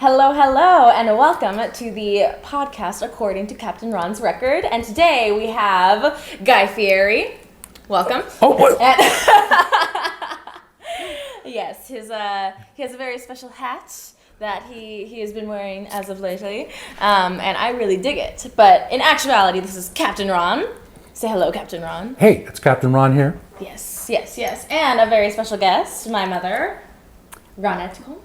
Hello, hello, and welcome to the podcast according to Captain Ron's record. And today we have Guy Fieri. Welcome. Oh, what? Yes, he has a very special hat that he has been wearing as of lately, and I really dig it. But in actuality, this is Captain Ron. Say hello, Captain Ron. Hey, it's Captain Ron here. Yes, yes, yes. And a very special guest, my mother, Ronette Coleman.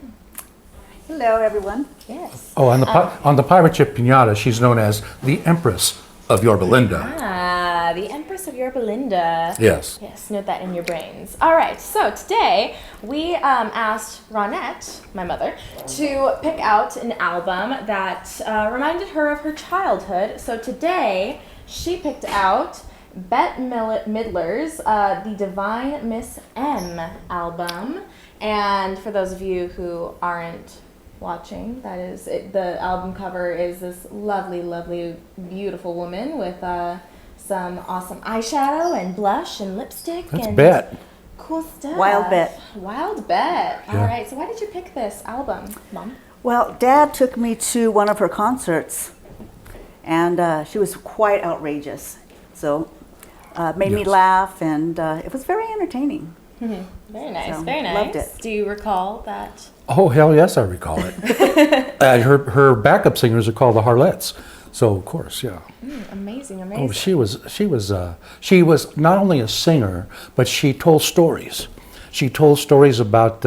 Hello, everyone. Yes. Oh, on the pirate ship Pinata, she's known as the Empress of Yorba Linda. Ah, the Empress of Yorba Linda. Yes. Yes, note that in your brains. All right, so today we asked Ronette, my mother, to pick out an album that reminded her of her childhood. So today she picked out Bette Midler's The Divine Miss M album. And for those of you who aren't watching, that is the album cover is this lovely, lovely, beautiful woman with some awesome eyeshadow and blush and lipstick. That's and Bette. cool stuff. Wild Bette. Wild Bette. Yeah. All right, so why did you pick this album, Mom? Well, Dad took me to one of her concerts, and she was quite outrageous. So made me laugh, and it was very entertaining. Mm-hmm. Very nice, So, very nice. loved it. Do you recall that? Oh, hell yes, I recall it. Her backup singers are called the Harlettes. So, of course, yeah. Amazing, amazing. Oh, she was not only a singer, but she told stories. She told stories about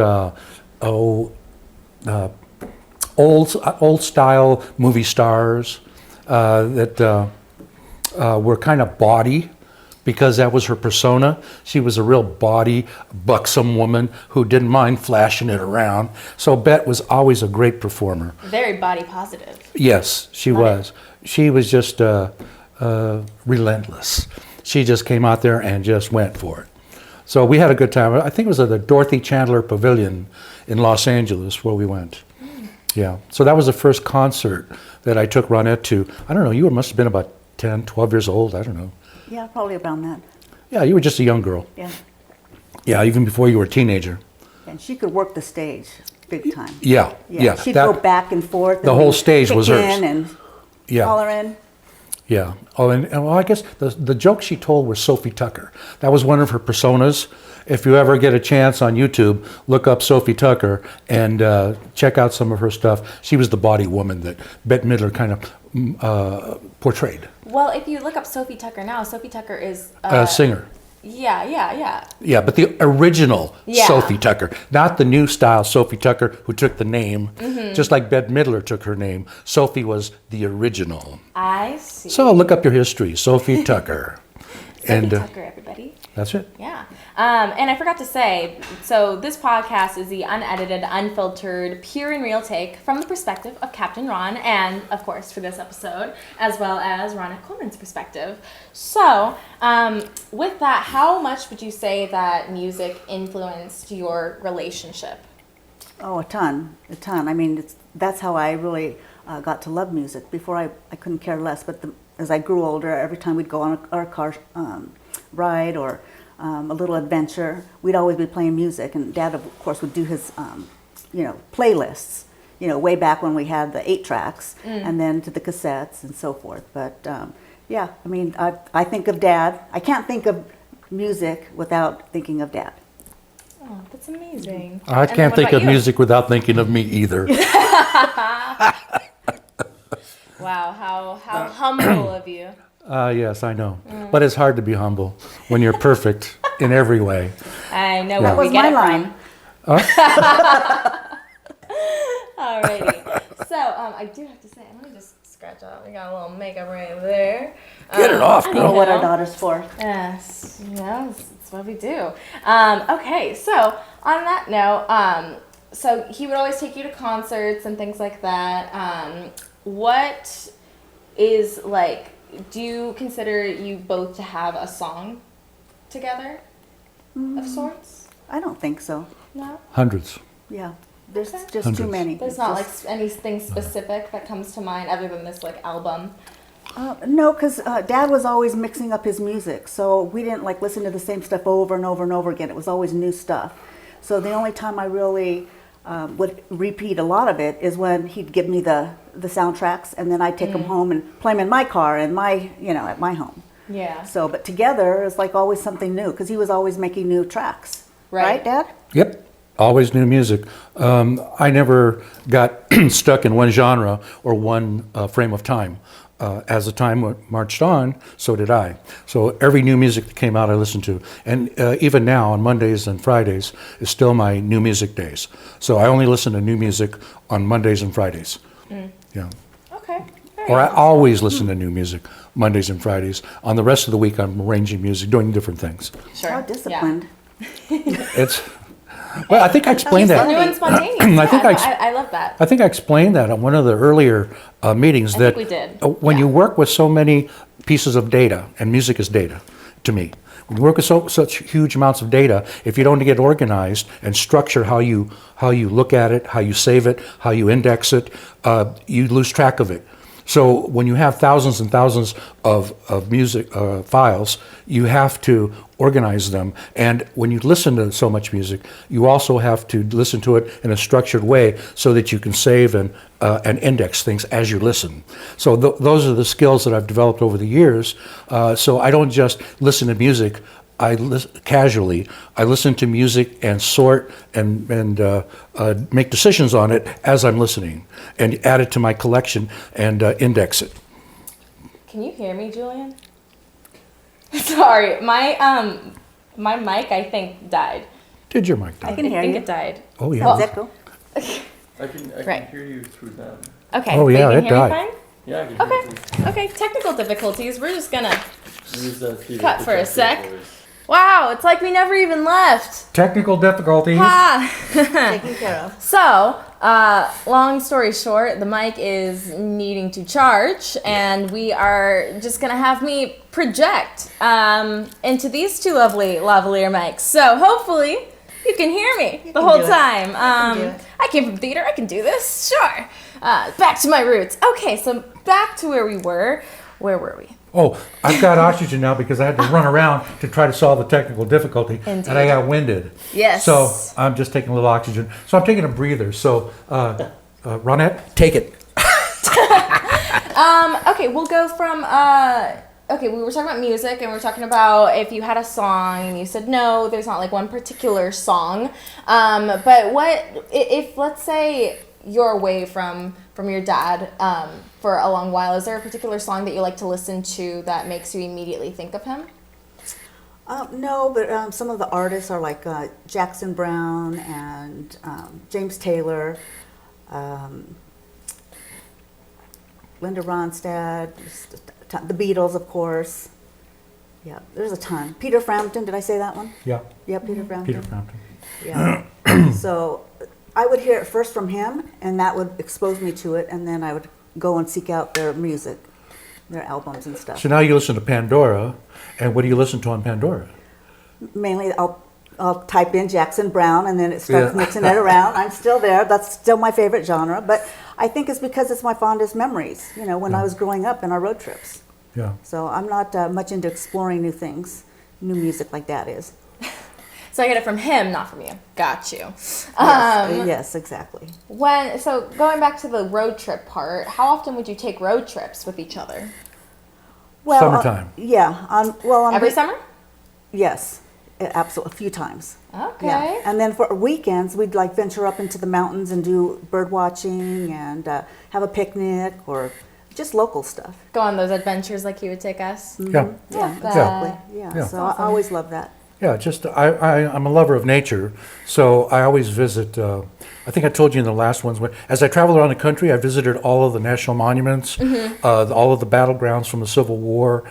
old style movie stars that were kind of bawdy, because that was her persona. She was a real bawdy, buxom woman who didn't mind flashing it around. So Bette was always a great performer. Very body positive. Yes, she was. She was just relentless. She just came out there and just went for it. So we had a good time. I think it was at the Dorothy Chandler Pavilion in Los Angeles where we went. Yeah. So that was the first concert that I took Ronette to. I don't know, you must have been about 10, 12 years old. I don't know. Yeah, probably around that. Yeah, you were just a young girl. Yeah. Yeah, even before you were a teenager. And she could work the stage big time. Yeah, yeah. She'd go back and forth. The and whole stage kick was hers. in and Yeah. holler in. Yeah. Oh, and well, I guess the joke she told was Sophie Tucker. That was one of her personas. If you ever get a chance on YouTube, look up Sophie Tucker and check out some of her stuff. She was the bawdy woman that Bette Midler kind of portrayed. Well, if you look up Sophie Tucker now, Sophie Tucker is A singer. Yeah. Yeah, but the original Yeah. Sophie Tucker, not the new style Sophie Tucker who took the name, just like Bette Midler took her name. Sophie was the original. I see. So look up your history, Sophie Tucker. Sophie Tucker, everybody. That's it. Yeah. And I forgot to say, so this podcast is the unedited, unfiltered, pure and real take from the perspective of Captain Ron and, of course, for this episode, as well as Ronette Coleman's perspective. So, with that, how much would you say that music influenced your relationship? Oh, a ton. I mean, that's how I really got to love music. Before I couldn't care less, but as I grew older, every time we'd go on our car ride or a little adventure, we'd always be playing music, and Dad, of course, would do his, playlists, way back when we had the 8-tracks, and then to the cassettes and so forth. But yeah, I mean, I think of Dad. I can't think of music without thinking of Dad. Oh, that's amazing. I And then can't what think about of you? music without thinking of me either. Wow, how humble of you. Yes, I know. But it's hard to be humble when you're perfect in every way. I know Yeah. where we That get was it my from. Alrighty. So, I do have to say, let me just scratch off. We got a little makeup right there. Get it off, I girl. know what our daughter's for. Yes, it's what we do. Okay, so on that note, so he would always take you to concerts and things like that. What is like? Do you consider you both to have a song together of sorts? I don't think so. No. Hundreds. Yeah, there's Okay. just Hundreds. too many. There's It's not just- like anything specific that comes to mind other than this like album. No, because Dad was always mixing up his music, so we didn't like listen to the same stuff over and over and over again. It was always new stuff. So the only time I really would repeat a lot of it is when he'd give me the soundtracks, and then I'd take them home and play them in my car and at my home. Yeah. So, but together it's like always something new because he was always making new tracks. Right, Dad? Yep, always new music. I never got stuck in one genre or one frame of time. As the time marched on, so did I. So every new music that came out, I listened to. And even now, on Mondays and Fridays, is still my new music days. So I only listen to new music on Mondays and Fridays. Yeah. Okay. Or I always listen to new music Mondays and Fridays. On the rest of the week, I'm arranging music, doing different things. Sure. How disciplined. It's well, I think I explained that. New and spontaneous. I love that. I think I explained that on one of the earlier meetings. I that think we did. When you work with so many pieces of data, and music is data to me. When you work with such huge amounts of data, if you don't get organized and structure how you look at it, how you save it, how you index it, you lose track of it. So when you have thousands and thousands of music files, you have to organize them. And when you listen to so much music, you also have to listen to it in a structured way so that you can save and index things as you listen. So those are the skills that I've developed over the years. So I don't just listen to music. Casually, I listen to music and sort and make decisions on it as I'm listening, and add it to my collection and index it. Can you hear me, Julian? Sorry, my mic I think died. Did your mic die? I can hear you. It died. Oh yeah. Does that go? I can Right. hear you through them. Okay. Oh, but yeah, you can it hear me died. fine? Yeah, I can hear you through. Okay. Technical difficulties. We're just gonna Use the theater cut for a projector sec. voice. Wow, it's like we never even left. Technical difficulties. Taken care of. So, long story short, the mic is needing to charge, and we are just gonna have me project into these two lavalier mics. So hopefully you can hear me the whole do it. time. do it. I came from theater. I can do this. Sure. Back to my roots. Okay, so back to where we were. Where were we? Oh, I've got oxygen now because I had to run around to try to solve the technical difficulty, Indeed. and I got winded. Yes. So I'm just taking a little oxygen. So I'm taking a breather. So, Ronette, take it. Okay, we'll go from okay, we were talking about music, and we were talking about if you had a song, and you said no, there's not like one particular song. But what if let's say you're away from your dad for a long while? Is there a particular song that you like to listen to that makes you immediately think of him? No, but some of the artists are like Jackson Browne and James Taylor, Linda Ronstadt, the Beatles, of course. Yeah, there's a ton. Peter Frampton, did I say that one? Yeah, Yeah, Peter Frampton. Peter Frampton. Yeah. So I would hear it first from him, and that would expose me to it, and then I would go and seek out their music, their albums and stuff. So now you listen to Pandora, and what do you listen to on Pandora? Mainly, I'll type in Jackson Browne, and then it starts Yeah. mixing it around. I'm still there. That's still my favorite genre, but I think it's because it's my fondest memories, when I was growing up in our road trips. Yeah. So I'm not much into exploring new things, new music like that is. So I get it from him, not from you. Got you. Yes, exactly. So going back to the road trip part, how often would you take road trips with each other? Well, Summertime. Every summer? Yes, absolutely, a few times. Okay. Yeah. And then for weekends, we'd like venture up into the mountains and do bird watching and have a picnic or just local stuff. Go on those adventures like you would take us. Yeah. Yeah, that. exactly. Yeah. Yeah. So I always love that. Yeah, just I'm a lover of nature, so I always visit. I think I told you in the last ones, as I travel around the country, I visited all of the national monuments, all of the battlegrounds from the Civil War.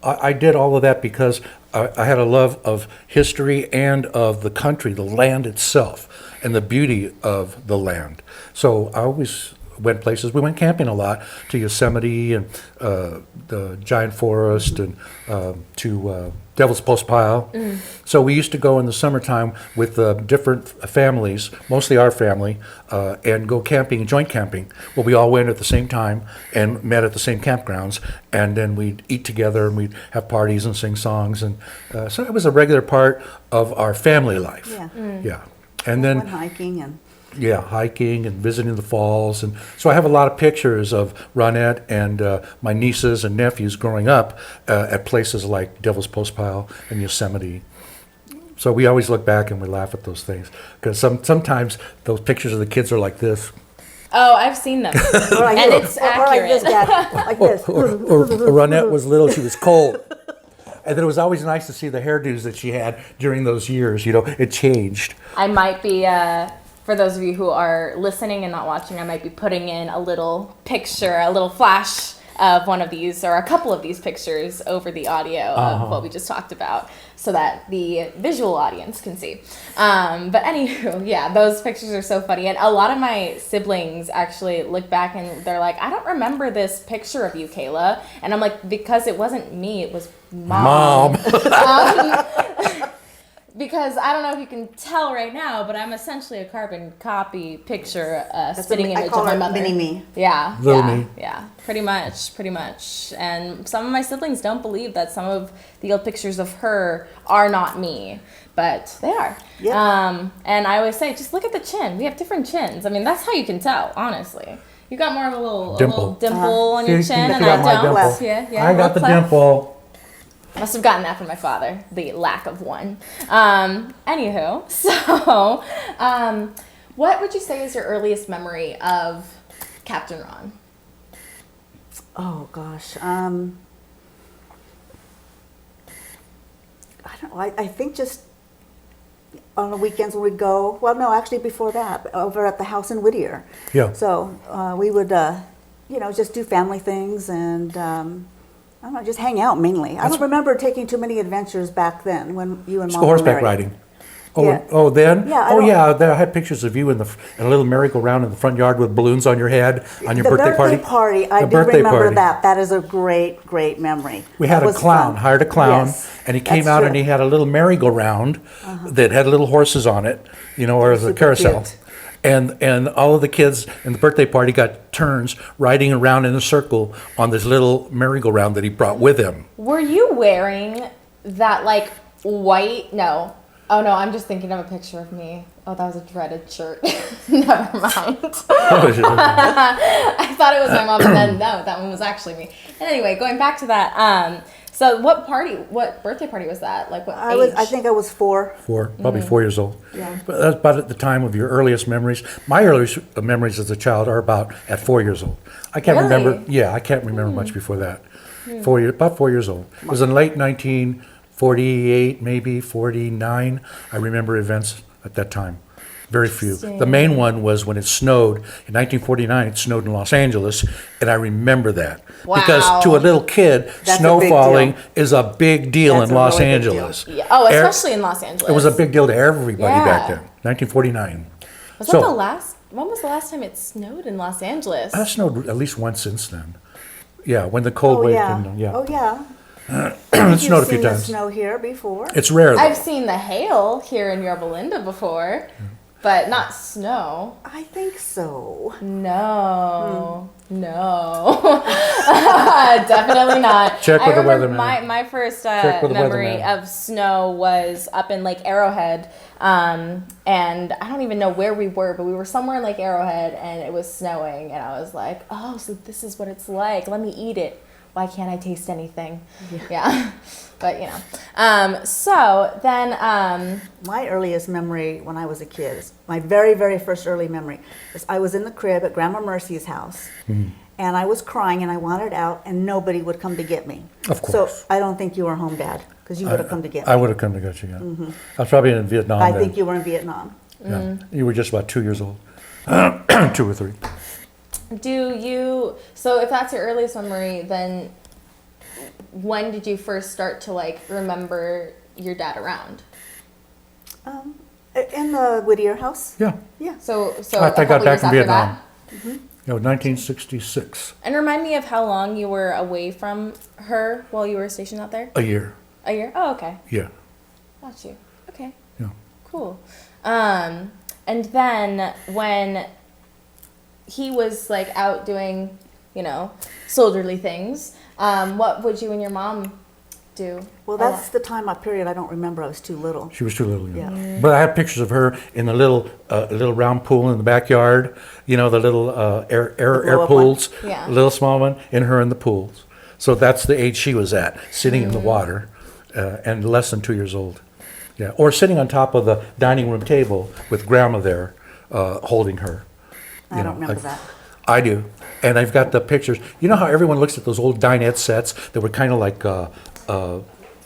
I did all of that because I had a love of history and of the country, the land itself, and the beauty of the land. So I always went places. We went camping a lot to Yosemite and the Giant Forest and to Devil's Postpile. So we used to go in the summertime with different families, mostly our family, and go camping, joint camping, where we all went at the same time and met at the same campgrounds, and then we'd eat together and we'd have parties and sing songs, and so it was a regular part of our family life. Yeah. Yeah, and then Went hiking and Yeah, hiking and visiting the falls. And so I have a lot of pictures of Ronette and my nieces and nephews growing up at places like Devil's Postpile and Yosemite. So we always look back and we laugh at those things because sometimes those pictures of the kids are like this. Oh, I've seen them. Right And here. it's Or like this, accurate. Dad. Like this. Or Ronette was little, she was cold. And then it was always nice to see the hairdos that she had during those years. You know, it changed. I might be, for those of you who are listening and not watching, I might be putting in a little picture, a little flash of one of these or a couple of these pictures over the audio of what we just talked about so that the visual audience can see. But anywho, yeah, those pictures are so funny. And a lot of my siblings actually look back and they're like, I don't remember this picture of you, Kayla. And I'm like, because it wasn't me, it was Mom. Because I don't know if you can tell right now, but I'm essentially a carbon copy picture, spitting image of my mother. Mini me. Yeah, Little yeah, me. yeah, pretty much. And some of my siblings don't believe that some of the old pictures of her are not me, but they are. Yeah. And I always say, just look at the chin. We have different chins. I mean, that's how you can tell, honestly. You got more of a little dimple on your See, chin, you and got I my don't. dimple. Yeah, I got the little cleft. dimple. Must have gotten that from my father, the lack of one. Anywho, so what would you say is your earliest memory of Captain Ron? Oh gosh. I don't know. I think just on the weekends when we'd go. Well, no, actually before that, over at the house in Whittier. Yeah. So we would, just do family things and. I don't know, just hang out mainly. I don't remember taking too many adventures back then when you and Mom were Horseback married. riding. Oh, Yeah. oh, then? Yeah, I Oh, don't- yeah. There, I had pictures of you in a little merry-go-round in the front yard with balloons on your head on your The birthday party. I The do birthday remember party. that. That is a great, great memory. We had That a was clown, fun. hired a clown, Yes, and he came that's out true. and he had a little merry-go-round that had little horses on it, or as a Super carousel. cute. And all of the kids in the birthday party got turns riding around in a circle on this little merry-go-round that he brought with him. Were you wearing that like white? No. Oh no, I'm just thinking of a picture of me. Oh, that was a dreaded shirt. Never mind. I thought it was my mom, and then no, that one was actually me. And anyway, going back to that. So what birthday party was that? Like what age? I think I was 4. Probably 4 years old. Yeah. But that's about at the time of your earliest memories. My earliest memories as a child are about at 4 years old. I can't Really? remember. Yeah, I can't remember much before that. About 4 years old. It was in late 1948, maybe 49. I remember events at that time. Very few. The main one was when it snowed in 1949. It snowed in Los Angeles, and I remember that because Wow. to a little kid, That's snow a big falling deal. is a big deal That's in a Los really big deal. Angeles. Yeah. Oh, especially in Los Angeles. It was a big deal to everybody Yeah. back then. 1949. Was that the last? When was the last time it snowed in Los Angeles? It snowed at least once since then. Yeah, when the cold wave came down. Yeah, Oh yeah. it snowed a few You've seen the times. snow here before. It's rare though. I've seen the hail here in Yorba Linda before, but not snow. I think so. No, no, definitely not. Check with I the remember weatherman. my first Check with the memory weatherman. of snow was up in Lake Arrowhead, and I don't even know where we were, but we were somewhere in Lake Arrowhead, and it was snowing, and I was like, oh, so this is what it's like. Let me eat it. Why can't I taste anything? Yeah. But so then My earliest memory when I was a kid, my very, very first early memory, is I was in the crib at Grandma Mercy's house, and I was crying and I wanted out, and nobody would come to get me. Of course. So I don't think you were home, Dad, because you would have come to get me. I would have come to get you. Yeah. I was probably in Vietnam. I then. think you were in Vietnam. Yeah. You were just about 2 years old, 2 or 3. so if that's your earliest memory, then when did you first start to like remember your dad around? In the Whittier house. Yeah. Yeah. So After I a got couple back years from after Vietnam. that? No, 1966. And remind me of how long you were away from her while you were stationed out there? A year. A year? Oh, okay. Yeah. Got you. Okay. Yeah. Cool. And then when he was like out doing, soldierly things, what would you and your mom do? Well, that's the time period I don't remember. I was too little. She was too little. Yeah. But I have pictures of her in the little round pool in the backyard. You know, the little air blow-up pools. one? Yeah. A little small one, and her in the pools. So that's the age she was at, sitting in the water, and less than 2 years old. Yeah. Or sitting on top of the dining room table with Grandma there, holding her. I don't remember that. I do. And I've got the pictures. You know how everyone looks at those old dinette sets that were kind of like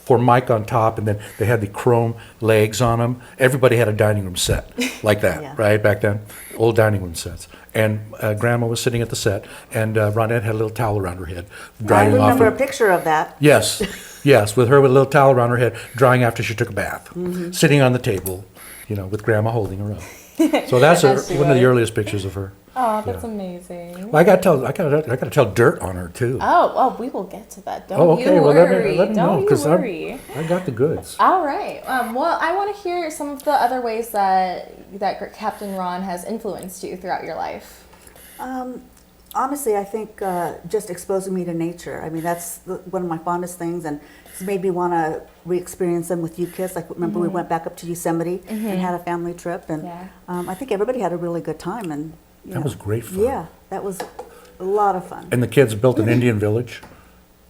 formica on top, and then they had the chrome legs on them? Everybody had a dining room set like that, Yeah. right, back then? Old dining room sets. And Grandma was sitting at the set, and Ronette had a little towel around her head, I drying off. remember a picture of that. Yes, yes, with her with a little towel around her head, drying after she took a bath, sitting on the table, you know, with Grandma holding her up. So that's As she one of the was. earliest pictures of her. Oh, that's Yeah. amazing. Well, I gotta tell dirt on her too. Oh, well, we will get to that. Don't Oh, okay. you Well, worry. let me know, Don't you 'cause worry. I got the goods. All right. Well, I want to hear some of the other ways that Captain Ron has influenced you throughout your life. Honestly, I think just exposing me to nature. I mean, that's one of my fondest things, and it's made me want to re-experience them with you kids. Like, remember we went back up to Yosemite and had a family trip, and Yeah. I think everybody had a really good time. And you That know, was great fun. Yeah, that was a lot of fun. And the kids built an Indian village.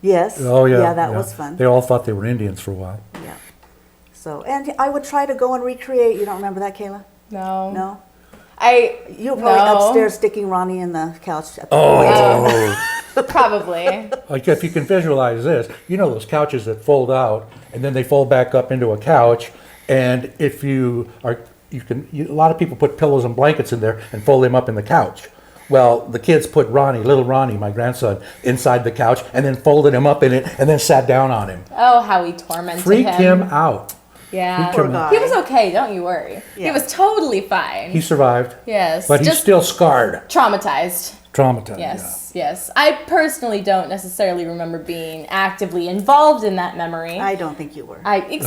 Yes. Oh yeah. Yeah, that was fun. They all thought they were Indians for a while. Yeah. So, and I would try to go and recreate. You don't remember that, Kayla? No. No. I You were probably No. upstairs sticking Ronnie in the couch. At the Oh. probably. Like if you can visualize this, you know those couches that fold out and then they fold back up into a couch, and if a lot of people put pillows and blankets in there and fold them up in the couch. Well, the kids put little Ronnie, my grandson, inside the couch and then folded him up in it and then sat down on him. Oh, how he tormented Freaked him out. Yeah. Poor guy. He was okay, don't you worry. He Yeah. was totally fine. He survived, yes. but he's just still scarred, traumatized. traumatized. Yes, yes. I personally don't necessarily remember being actively involved in that memory. I don't think you were. Okay, see, I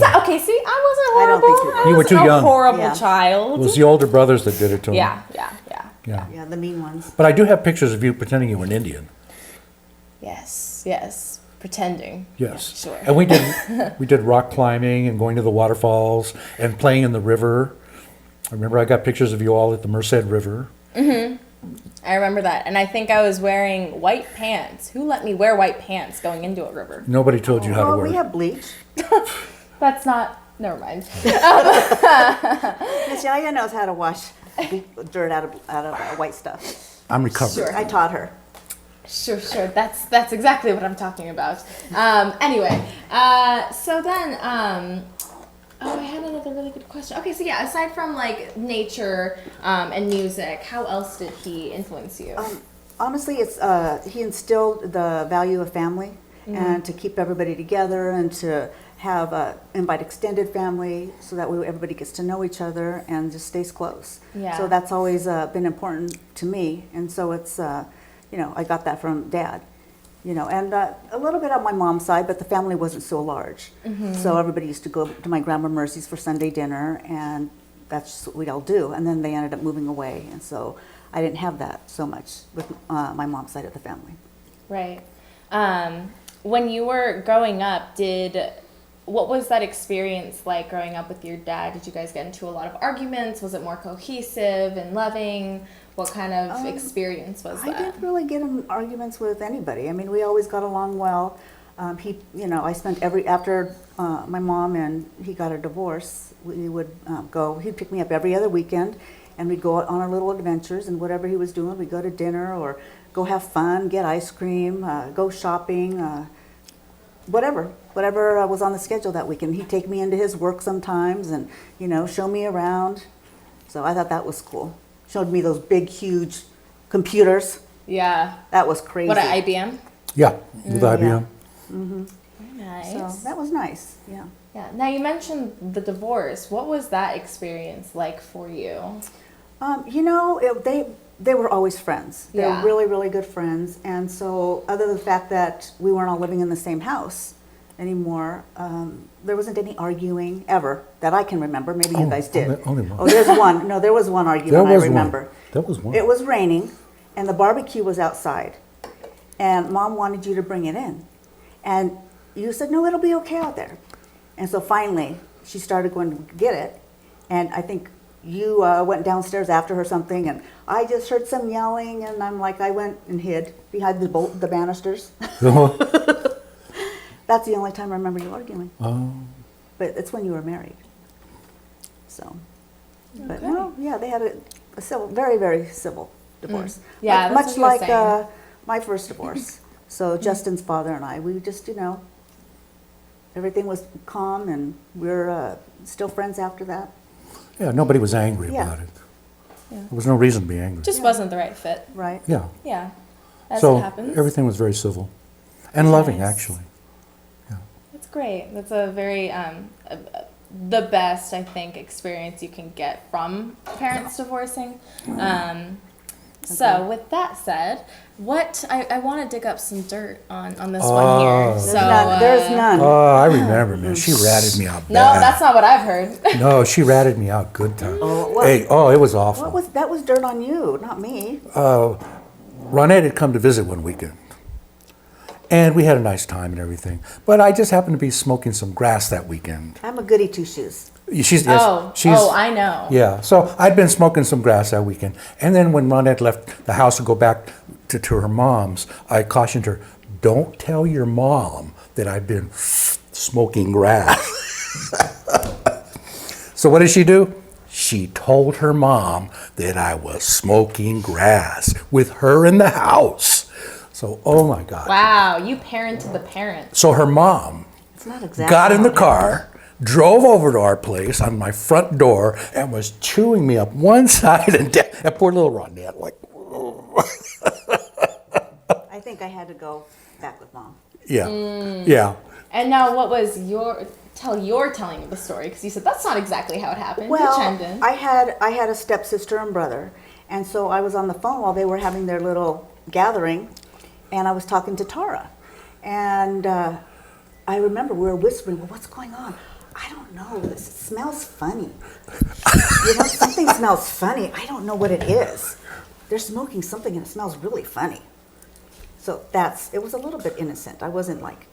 wasn't I don't horrible. think you were. You were too wasn't a young. horrible Yeah. It child. was the older brothers that did it to him. Yeah. Yeah. Yeah, the mean ones. But I do have pictures of you pretending you were an Indian. Yes. Pretending. Yes. Yeah, sure. And we did rock climbing and going to the waterfalls and playing in the river. I remember I got pictures of you all at the Merced River. I remember that. And I think I was wearing white pants. Who let me wear white pants going into a river? Nobody told you how to Oh, work. we have bleach. That's not. Never mind. Miss Yaya knows how to wash dirt out of white stuff. I'm recovered. Sure. I taught her. Sure. That's exactly what I'm talking about. Anyway, so then, I had another really good question. Okay, so yeah, aside from like nature and music, how else did he influence you? Honestly, it's he instilled the value of family and to keep everybody together and to have invite extended family so that way everybody gets to know each other and just stays close. Yeah. So that's always been important to me, and so it's I got that from Dad. And a little bit on my mom's side, but the family wasn't so large. So everybody used to go to my Grandma Mercy's for Sunday dinner, and that's what we'd all do. And then they ended up moving away, and so I didn't have that so much with my mom's side of the family. Right. When you were growing up, what was that experience like growing up with your dad? Did you guys get into a lot of arguments? Was it more cohesive and loving? What kind of experience was I that? didn't really get in arguments with anybody. I mean, we always got along well. I spent after my mom and he got a divorce, we would he'd pick me up every other weekend, and we'd go on our little adventures, and whatever he was doing, we'd go to dinner or go have fun, get ice cream, go shopping, whatever was on the schedule that weekend. He'd take me into his work sometimes and, show me around. So I thought that was cool. Showed me those big, huge computers. Yeah. That was crazy. What, at IBM? Yeah, with IBM. Very nice. So that was nice, yeah. Yeah. Now you mentioned the divorce. What was that experience like for you? They were always friends. They Yeah. were really, really good friends. And so other than the fact that we weren't all living in the same house anymore, there wasn't any arguing ever that I can remember. Maybe you guys did. only one. Oh, there's one. No, there was one argument I remember. There was one. It was raining, and the barbecue was outside, and Mom wanted you to bring it in. And you said, no, it'll be okay out there. And so finally, she started going to get it. And I think you went downstairs after her something, and I just heard some yelling, and I'm like, I went and hid behind the banisters. That's the only time I remember you arguing. Oh. But it's when you were married. So, but Okay. no, yeah, they had a civil, very, very civil divorce. Yeah, Like- that's much what he was like saying. my first divorce. So Justin's father and I, we just, everything was calm, and we're still friends after that. Yeah, nobody was angry Yeah. about it. Yeah. There was no reason to be angry. Just wasn't the right fit. Right? Yeah. Yeah. That's So what happens. everything was very civil and loving, Nice. actually. That's great. That's a very the best, I think, experience you can get from parents divorcing. So with that said, what I want to dig up some dirt on this one here. Oh. So There's none. Oh, I remember, man. She ratted me out no, bad. that's not what I've heard. No, she ratted me out good time. Oh, what- Hey, it was awful. That was dirt on you, not me. Ronette had come to visit one weekend. And we had a nice time and everything. But I just happened to be smoking some grass that weekend. I'm a goody two shoes. She's, Oh, she's, I know. Yeah, so I'd been smoking some grass that weekend. And then when Ronette left the house to go back to her mom's, I cautioned her, don't tell your mom that I've been smoking grass. So what did she do? She told her mom that I was smoking grass with her in the house. So, oh my God. Wow, you parented the parents. So her mom It's not exactly. got in the how it car, drove over to our place on my front door, and was chewing me up one side and down. And poor little Ronette, like, happened. I think I had to go back with mom. yeah, yeah. And now, what was your telling of the story? Because you said that's not exactly how it happened. You Well, chimed in. I had a stepsister and brother, and so I was on the phone while they were having their little gathering, and I was talking to Tara, and I remember we were whispering, well, what's going on? I don't know, this smells funny. Something smells funny. I don't know what it is. They're smoking something and it smells really funny. So it was a little bit innocent. I wasn't like,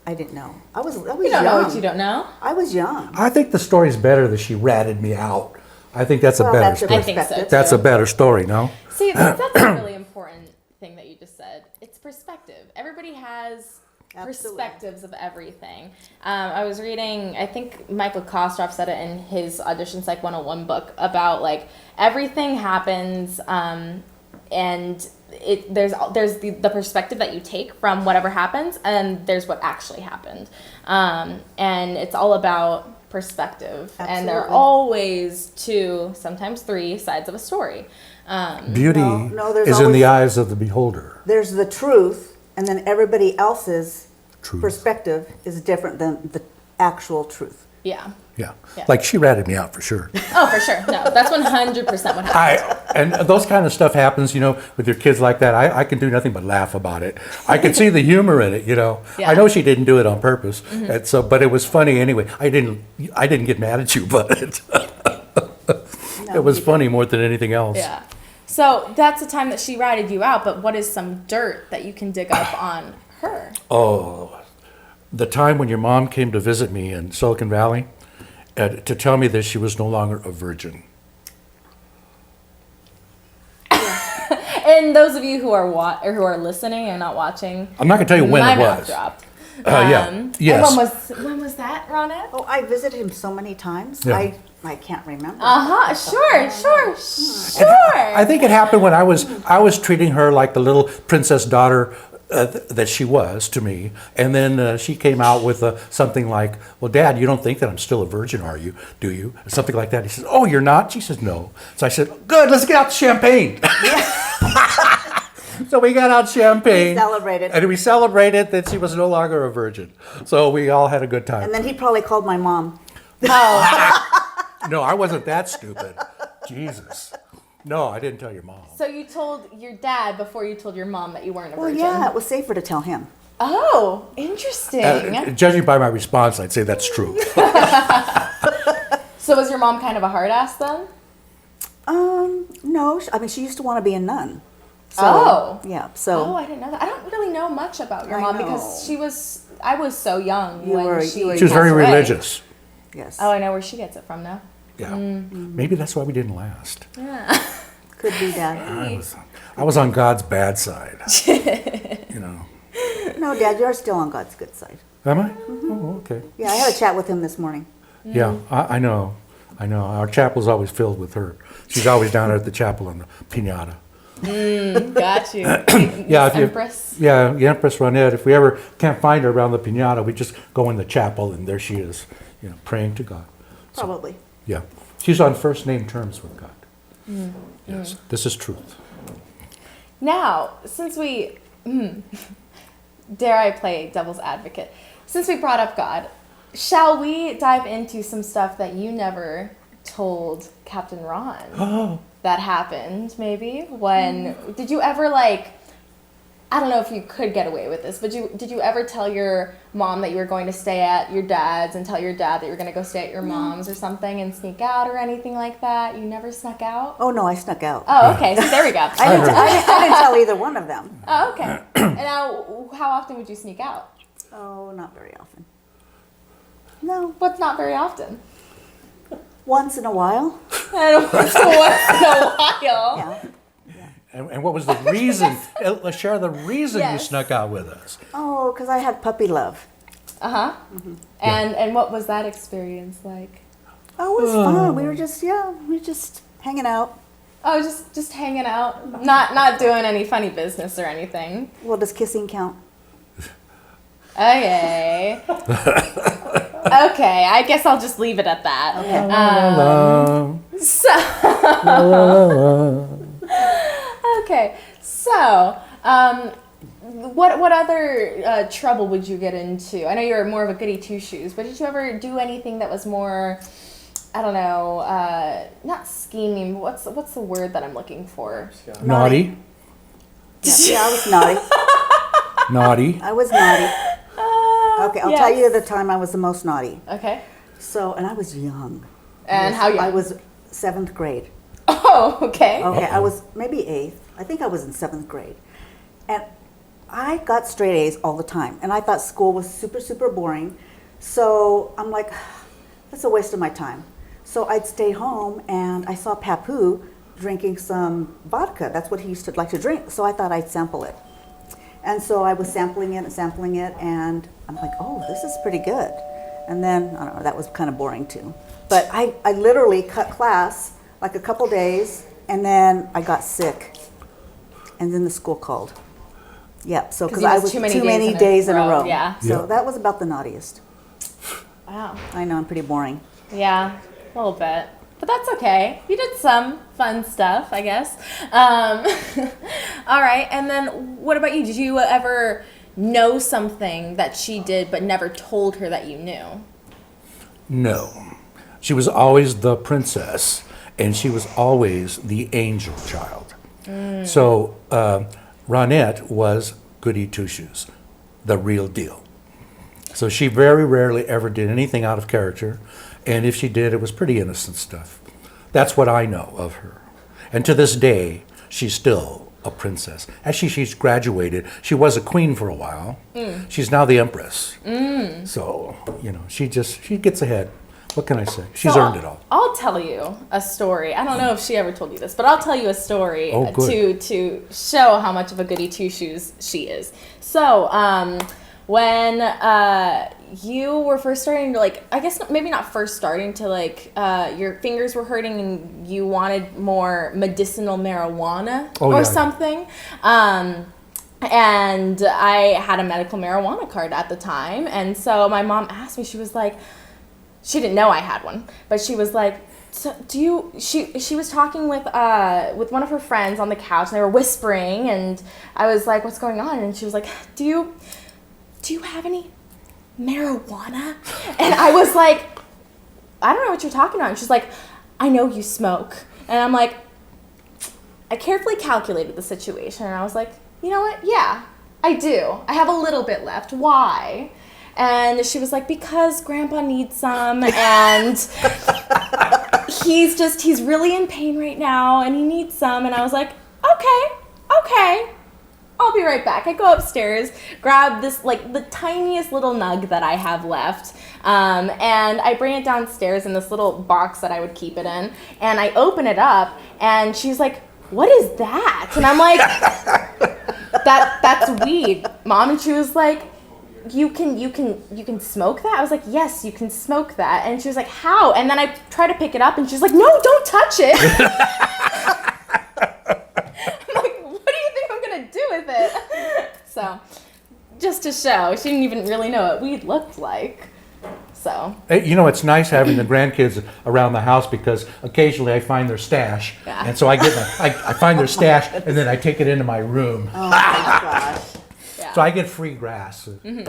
I didn't know. I was you young. don't know what you don't know. I was young. I think the story's better that she ratted me out. I think that's a Well, better that's your story. I think so, perspective. That's a better story, no? See, that's a really important thing that you just said. It's perspective. Everybody has Absolutely. perspectives of everything. I was reading, I think Michael Kostroff said it in his Audition Psych 101 book about like everything happens and there's the perspective that you take from whatever happens, and there's what actually happened. And it's all about perspective. And there are Absolutely. always 2, sometimes 3 sides of a story. Beauty No, there's is in the always- eyes of the beholder. There's the truth, and then everybody else's Truth. perspective is different than the actual truth. Yeah. Yeah. Yeah. Like she ratted me out for sure. Oh, for sure. No, that's 100% what happened. And those kind of stuff happens, with your kids like that. I can do nothing but laugh about it. I can see the humor in it, Yeah. I know she didn't do it on purpose, and so, but it was funny anyway. I didn't get mad at you, but it was funny more than anything else. Yeah. So that's the time that she ratted you out, but what is some dirt that you can dig up on her? Oh, the time when your mom came to visit me in Silicon Valley to tell me that she was no longer a virgin. And those of you who are who are listening and not watching, I'm not going to tell you when my it mouth was. dropped. Yeah. Yes. And when was that, Ronette? Oh, I visited him so many times. Yeah. I can't remember. Sure. I think it happened when I was treating her like the little princess daughter that she was to me, and then she came out with something like, "Well, Dad, you don't think that I'm still a virgin, are you? Do you?" Something like that. He says, "Oh, you're not." She says, "No." So I said, "Good, let's get out the champagne." So we got out champagne. We celebrated. And we celebrated that she was no longer a virgin. So we all had a good time. And then he probably called my mom. Oh, No, I wasn't that stupid. Jesus. No, I didn't tell your mom. so you told your dad before you told your mom that you weren't a Well, virgin? yeah, it was safer to tell him. Oh, interesting. Judging by my response, I'd say that's true. So was your mom kind of a hard ass then? No, she used to want to be a nun. So, Oh. Yeah, so. Oh, I didn't know that. I don't really know much about your I mom know. because she was was so young You when were- she you were She was very passed away. religious. Yes. Oh, I know where she gets it from now. Yeah. Maybe that's why we didn't last. Yeah. Could be Dad. I was on God's bad side. You know. No, Dad, you're still on God's good side. Am I? Oh, okay. Yeah, I had a chat with him this morning. Yeah, I know. I know. Our chapel's always filled with her. She's always down there at the chapel on the pinata. Got you. Yeah, Miss if you- Empress. Yeah, the Empress Ronette. If we ever can't find her around the pinata, we just go in the chapel and there she is, you know, praying to God. Probably. Yeah, she's on first name terms with God. Yes, this is truth. Now, since we, dare I play devil's advocate, since we brought up God, shall we dive into some stuff that you never told Captain Ron that happened, maybe? When, did you ever, like, I don't know if you could get away with this, but did you ever tell your mom that you were going to stay at your dad's and tell your dad that you were going to go stay at your mom's or something and sneak out or anything like that? You never snuck out? Oh, no, I snuck out. Oh, okay. So there we go. I didn't tell either one of them. Oh, okay. And now, how often would you sneak out? Oh, not very often. No, What's not very often? once in a while. And once in a while. Yeah. And what was the reason? Let's share the reason you Yes. snuck out with us. Oh, because I had puppy love. Uh-huh. And what was that experience like? Oh, it was fun. We were just hanging out. Oh, just hanging out, not doing any funny business or anything. Well, does kissing count? Okay. Okay, I guess I'll just leave it at that. Okay. Okay, so what other trouble would you get into? I know you're more of a goody two shoes, but did you ever do anything that was more, I don't know, not scheming, but what's the word that I'm looking for? Naughty. Yeah, I was naughty. Naughty. I was naughty. Okay, I'll tell yes. you the time I was the most naughty. Okay. So, and I was young. And how young? I was 7th grade. Oh, okay. Okay, I was maybe 8th. I think I was in 7th grade. And I got straight A's all the time. And I thought school was super, super boring. So I'm like, that's a waste of my time. So I'd stay home and I saw Papu drinking some vodka. That's what he used to like to drink. So I thought I'd sample it. And so I was sampling it, and I'm like, oh, this is pretty good. And then, I don't know, that was kind of boring too. But I literally cut class like a couple days, and then I got sick. And then the school called. Yeah, so because you I missed was too too many many days days in in a a row, row. yeah. So Yeah. that was about the naughtiest. Wow. I know, I'm pretty boring. Yeah, a little bit. But that's okay. You did some fun stuff, I guess. All right, and then what about you? Did you ever know something that she did but never told her that you knew? No. She was always the princess, and she was always the angel child. So Ronette was goody two-shoes, the real deal. So she very rarely ever did anything out of character, and if she did, it was pretty innocent stuff. That's what I know of her. And to this day, she's still a princess. Actually, she's graduated. She was a queen for a while. She's now the empress. So, you know, she gets ahead. What can I say? She's So earned it all. I'll tell you a story. I don't know if she ever told you this, but I'll tell you a story Oh, good. to show how much of a goody two shoes she is. So, when you were first starting to, like, I guess maybe not first starting to, like, your fingers were hurting and you wanted more medicinal marijuana or yeah. something. And I had a medical marijuana card at the time. And so my mom asked me, she was like, she didn't know I had one, but she was like, so she was talking with one of her friends on the couch and they were whispering and I was like, what's going on? And she was like, do you have any marijuana? And I was like, I don't know what you're talking about. And she's like, I know you smoke. And I'm like, I carefully calculated the situation and I was like, you know what? Yeah, I do. I have a little bit left. Why? And she was like, because Grandpa needs some and he's really in pain right now and he needs some. And I was like, okay, I'll be right back. I go upstairs, grab this, like, the tiniest little nug that I have left, and I bring it downstairs in this little box that I would keep it in, and I open it up, and she's like, what is that? And I'm like, that's weed, Mom. And she was like, you can smoke that? I was like, yes, you can smoke that. And she was like, how? And then I try to pick it up, and she's like, no, don't touch it. I'm like, what do you think I'm gonna do with it? So, just to show, she didn't even really know what weed looked like. So. You know, it's nice having the grandkids around the house because occasionally I find their stash, Yeah. and so I find their stash, and then I take it into my room. Oh my gosh. Yeah. So I get free grass. You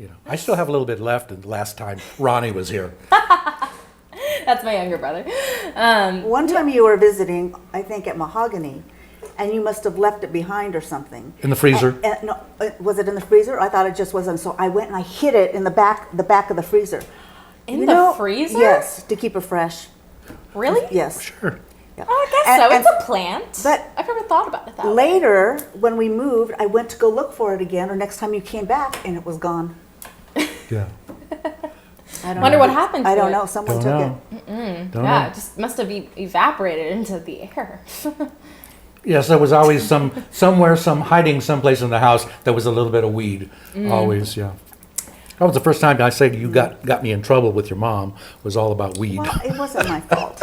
know, I still have a little bit left. And the last time Ronnie was here, That's my younger brother. One time you were visiting, I think at Mahogany, and you must have left it behind or something. in the freezer. No, was it in the freezer? I thought it just wasn't. So I went and I hid it in the back of the freezer. In the freezer? Yes, to keep it fresh. Really? Yes. Sure. Yeah. Oh, I guess so. And It's a plant. but I've never thought about it that way. later, when we moved, I went to go look for it again, or next time you came back, and it was gone. Yeah. I don't Wonder know. what happened to I don't it. know. Someone Don't took know. it. Don't Yeah, know. it just must have evaporated into the air. Yes, there was always somewhere, hiding someplace in the house that was a little bit of weed. Always, yeah. That was the first time I said you got me in trouble with your mom. Was all about weed. Well, it wasn't my fault.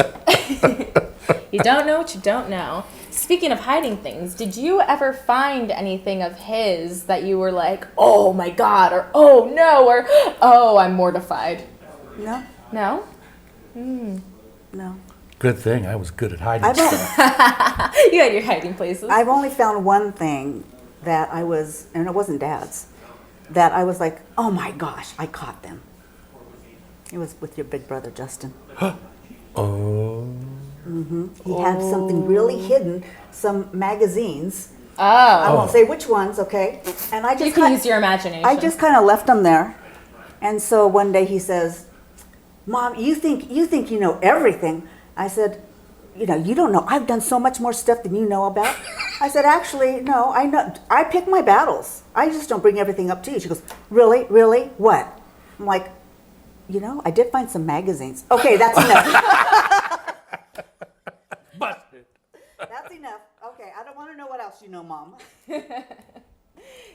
You don't know what you don't know. Speaking of hiding things, did you ever find anything of his that you were like, oh my God, or oh no, or oh, I'm mortified? No, No? no. Good thing I was good at hiding I've stuff. You had your hiding places. I've only found one thing that I was, and it wasn't Dad's, that I was like, oh my gosh, I caught them. It was with your big brother, Justin. Oh. He had something really hidden, some magazines. Oh. I won't say which ones, okay? And I just You can use your imagination. I just kind of left them there. And so one day he says, Mom, you think you know everything. I said, you don't know. I've done so much more stuff than you know about. I said, actually, no, I know. I pick my battles. I just don't bring everything up to you. She goes, really? Really? What? I'm like, I did find some magazines. Okay, that's enough. Busted. That's enough. Okay, I don't want to know what else you know, Mom.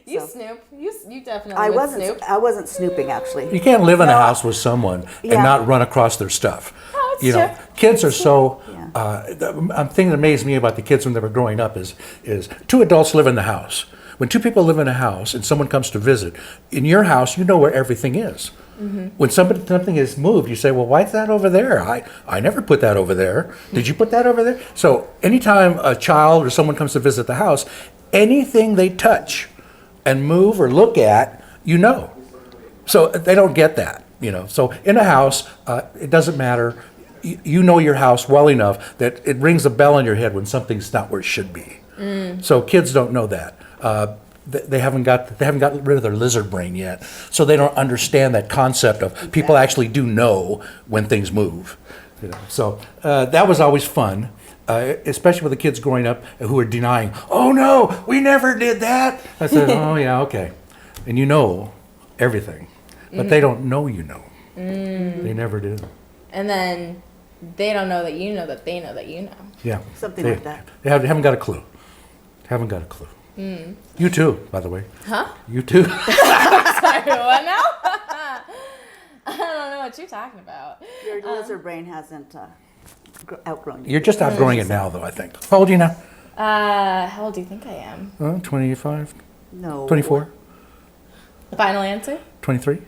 You So- snoop. You definitely I would wasn't. snoop. I wasn't snooping actually. You can't live in a No. house with someone and Yeah. not run across their stuff. Oh, it's You know, true. kids are so. Yeah. The thing that amazed me about the kids when they were growing up is two adults live in the house. When two people live in a house and someone comes to visit, in your house you know where everything is. When something is moved, you say, "Well, why is that over there? I never put that over there. Did you put that over there?" So anytime a child or someone comes to visit the house, anything they touch and move or look at, you know. So they don't get that, So in a house, it doesn't matter. You know your house well enough that it rings a bell in your head when something's not where it should be. So kids don't know that. They haven't got rid of their lizard brain yet, so they don't understand that concept of people actually do know when things move. So that was always fun. Especially with the kids growing up who are denying, "Oh no, we never did that." I said, "Oh yeah, okay," and you know everything, but they don't know you know. They never do. And then they don't know that you know that they know that you know. Yeah, Something they, like that. They haven't got a clue. Haven't got a clue. You too, by the way. Huh? You too. Sorry, what now? I don't know what you're talking about. Your lizard brain hasn't outgrown you. You're just outgrowing it now, though. I think. How old are you now? How old do you think I am? 25, No. 24, Final answer? 23.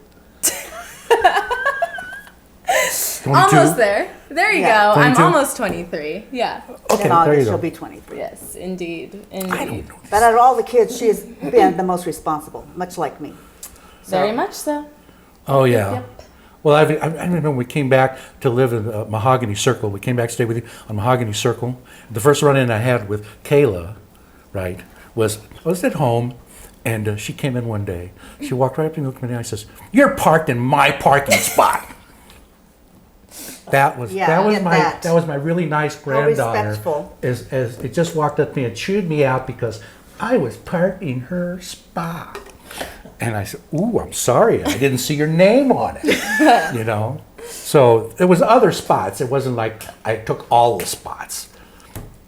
22? Almost there. There you Yeah. go. 22? I'm almost 23. Yeah. Okay, In there you August, go. she'll be 23. Yes, indeed. Indeed. I don't know. But out of all the kids, she's been the most responsible, much like me. Very much so. Oh yeah. Yep. Well, I remember when we came back to live in Mahogany Circle. We came back to stay with you on Mahogany Circle. The first run-in I had with Kayla, right, was I was at home, and she came in one day. She walked right up to me, looked at me, and I says, "You're parked in my parking spot." That was Yeah, that I was get my that. that was my really nice granddaughter. respectful. As it just walked up to me and chewed me out because I was parking her spot. And I said, ooh, I'm sorry, I didn't see your name on it, you know? So there was other spots. It wasn't like I took all the spots.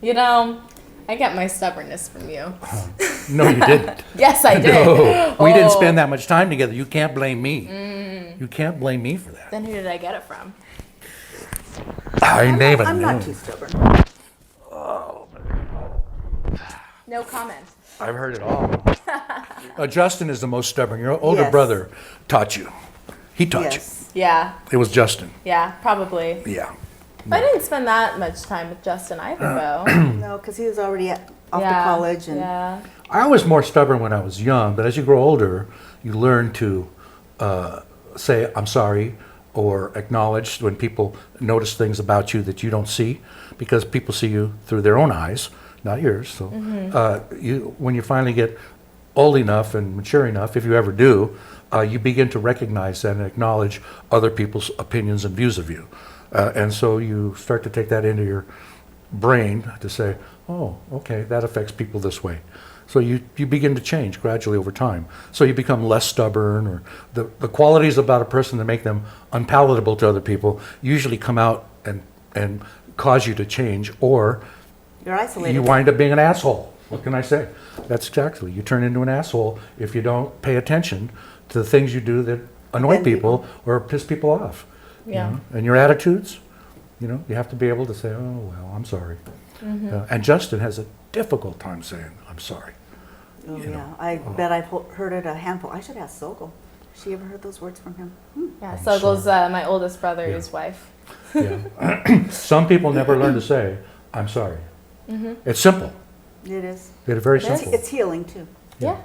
You know, I get my stubbornness from you. No, you didn't. Yes, I did. No, we didn't Oh. spend that much time together. You can't blame me. You can't blame me for that. Then who did I get it from? I name it. I'm not too stubborn. No comment. I've heard it all. Justin is the most stubborn. Your older Yes. brother taught you. He taught Yes. Yeah, you. It was Justin. yeah, probably. Yeah. I didn't spend that much time with Justin either, though. No, because he was already off Yeah, to college. And yeah. I was more stubborn when I was young, but as you grow older, you learn to say, I'm sorry, or acknowledge when people notice things about you that you don't see, because people see you through their own eyes, not yours. So when you finally get old enough and mature enough, if you ever do, you begin to recognize that and acknowledge other people's opinions and views of you. And so you start to take that into your brain to say, oh, okay, that affects people this way. So you begin to change gradually over time. So you become less stubborn, or the qualities about a person that make them unpalatable to other people usually come out and cause you to change, or you're isolated. you wind up being an asshole. What can I say? That's exactly. You turn into an asshole if you don't pay attention to the things you do that annoy Offend people or piss people off. you Yeah. know? And your attitudes, you have to be able to say, oh, well, I'm sorry. And Justin has a difficult time saying, I'm sorry. Oh, you know. yeah. I bet I've heard it a handful. I should ask Sogol. She ever heard those words from him? Yeah, I'm Sogel's sorry. my oldest brother's Yeah. wife. Yeah. Some people never learn to say, I'm sorry. It's simple. It is. It's very It is. simple. It's healing too. Yeah,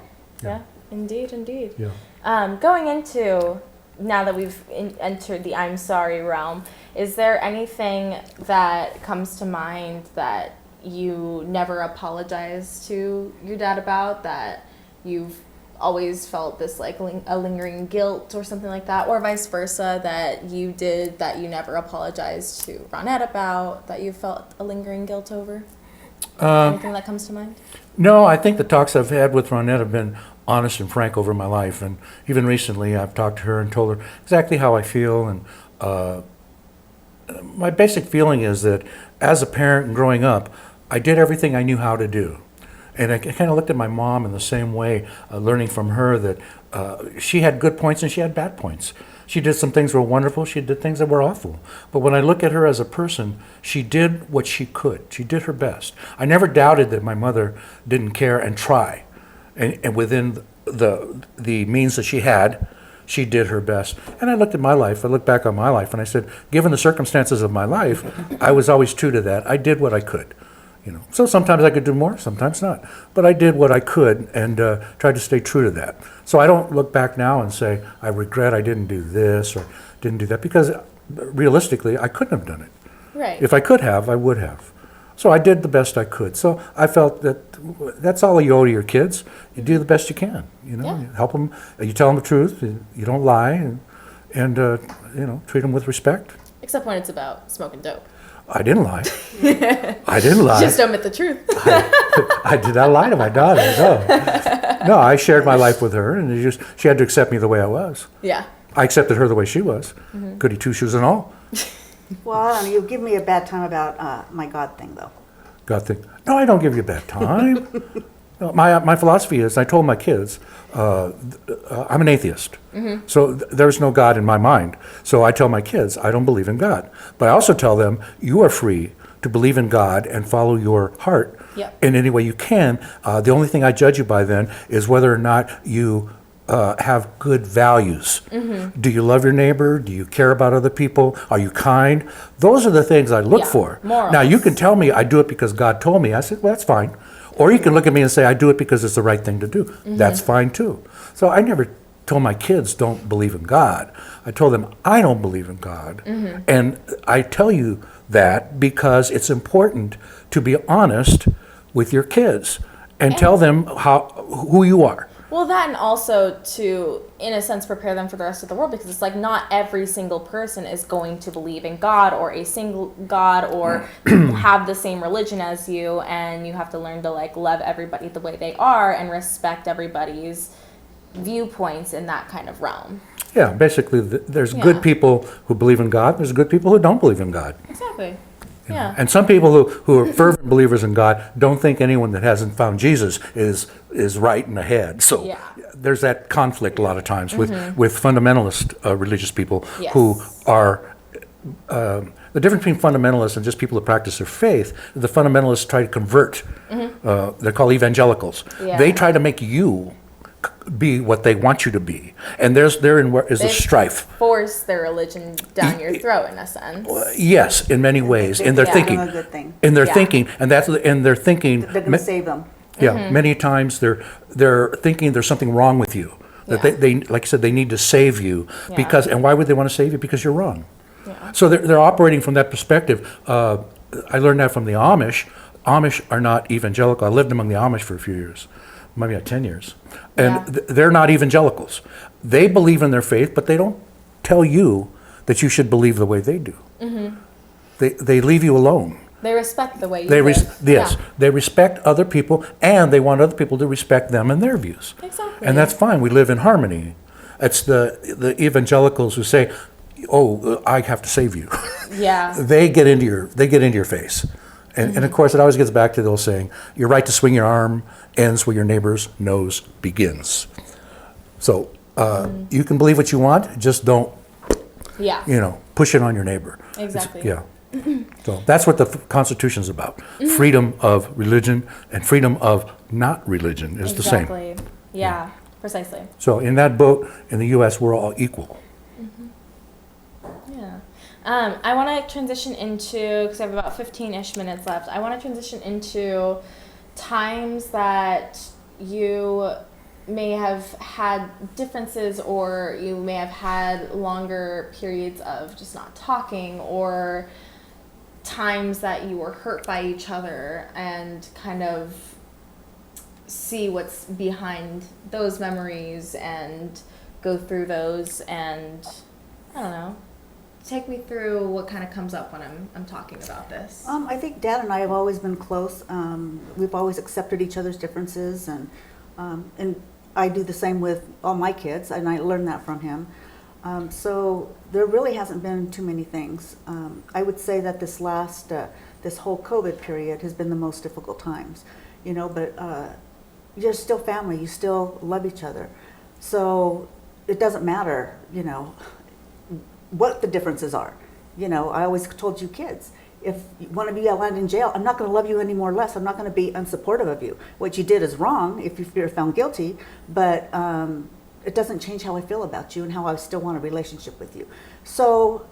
Yeah. yeah, indeed, indeed. Yeah. Going into, now that we've entered the I'm sorry realm, is there anything that comes to mind that you never apologized to your dad about, that you've always felt this like a lingering guilt or something like that, or vice versa, that you did that you never apologized to Ronette about, that you felt a lingering guilt over? Anything that comes to mind? No, I think the talks I've had with Ronette have been honest and frank over my life. And even recently, I've talked to her and told her exactly how I feel. And my basic feeling is that as a parent and growing up, I did everything I knew how to do. And I kind of looked at my mom in the same way, learning from her that she had good points and she had bad points. She did some things that were wonderful, she did things that were awful. But when I look at her as a person, she did what she could. She did her best. I never doubted that my mother didn't care and try. And within the means that she had, she did her best. And I looked at my life, I looked back on my life, and I said, given the circumstances of my life, I was always true to that. I did what I could. So sometimes I could do more, sometimes not. But I did what I could and tried to stay true to that. So I don't look back now and say, I regret I didn't do this or didn't do that, because realistically, I couldn't have done it. Right. If I could have, I would have. So I did the best I could. So I felt that that's all you owe to your kids. You do the best you can. Yeah. You help them, you tell them the truth, you don't lie, and treat them with respect. Except when it's about smoking dope. I didn't lie. I didn't lie. Just admit the truth. I did not lie to my daughter. No, I shared my life with her, and she had to accept me the way I was. Yeah. I accepted her the way she was. Goody two shoes and all. Well, I don't know. You give me a bad time about my God thing, though. God thing. No, I don't give you a bad time. No, my philosophy is, I told my kids, I'm an atheist. So there's no God in my mind. So I tell my kids, I don't believe in God. But I also tell them, you are free to believe in God and follow your heart in any way you can. The only thing I judge you by then is whether or not you have good values. Do you love your neighbor? Do you care about other people? Are you kind? Those are the things I look for. Morals. Now, you can tell me I do it because God told me. I said, well, that's fine. Or you can look at me and say, I do it because it's the right thing to do. That's fine too. So I never told my kids don't believe in God. I told them I don't believe in God. And I tell you that because it's important to be honest with your kids and tell them who you are. Well, that, and also to, in a sense, prepare them for the rest of the world, because it's like not every single person is going to believe in God or a single God or have the same religion as you, and you have to learn to like love everybody the way they are and respect everybody's viewpoints in that kind of realm. Yeah, basically, there's Yeah. good people who believe in God. There's good people who don't believe in God. Exactly. You know? Yeah. And some people who are fervent believers in God don't think anyone that hasn't found Jesus is right in the head. So Yeah. there's that conflict a lot of times with fundamentalist religious people Yes. who are. The difference between fundamentalists and just people who practice their faith, the fundamentalists try to convert. They're called evangelicals. Yeah. They try to make you be what they want you to be, and therein is a They strife. force their religion down your throat, in a sense. Yes, in many ways, in their Yeah, thinking, a good thing. in their Yeah. thinking, and their thinking. They're going to save them. Yeah, many times they're thinking there's something wrong with you. That Yeah. they like I said, they need to save you Yeah. because, and why would they want to save you? Because you're wrong. Yeah. So they're operating from that perspective. I learned that from the Amish. Amish are not evangelical. I lived among the Amish for a few years, maybe 10 years. And Yeah. they're not evangelicals. They believe in their faith, but they don't tell you that you should believe the way they do. They leave you alone. They respect the way you They live. yes, Yeah. they respect other people, and they want other people to respect them and their views. Exactly. And that's fine. We live in harmony. It's the evangelicals who say, "Oh, I have to save you." Yeah. They get into your face, and of course it always gets back to the old saying: "Your right to swing your arm ends where your neighbor's nose begins." So you can believe what you want, just don't Yeah. push it on your neighbor. Exactly. Yeah. So that's what the Constitution's about: freedom of religion and freedom of not religion is the same. Exactly. Yeah. Precisely. So in that boat, in the U.S., we're all equal. Yeah. I want to transition into, because I have about 15-ish minutes left, I want to transition into times that you may have had differences, or you may have had longer periods of just not talking, or times that you were hurt by each other, and kind of see what's behind those memories and go through those, and I don't know, take me through what kind of comes up when I'm talking about this. I think Dad and I have always been close. We've always accepted each other's differences, and I do the same with all my kids, and I learned that from him. So there really hasn't been too many things. I would say that this whole COVID period has been the most difficult times, but you're still family, you still love each other. So it doesn't matter, what the differences are. I always told you kids, if one of you land in jail, I'm not going to love you any more or less. I'm not going to be unsupportive of you. What you did is wrong if you're found guilty, but it doesn't change how I feel about you and how I still want a relationship with you. So,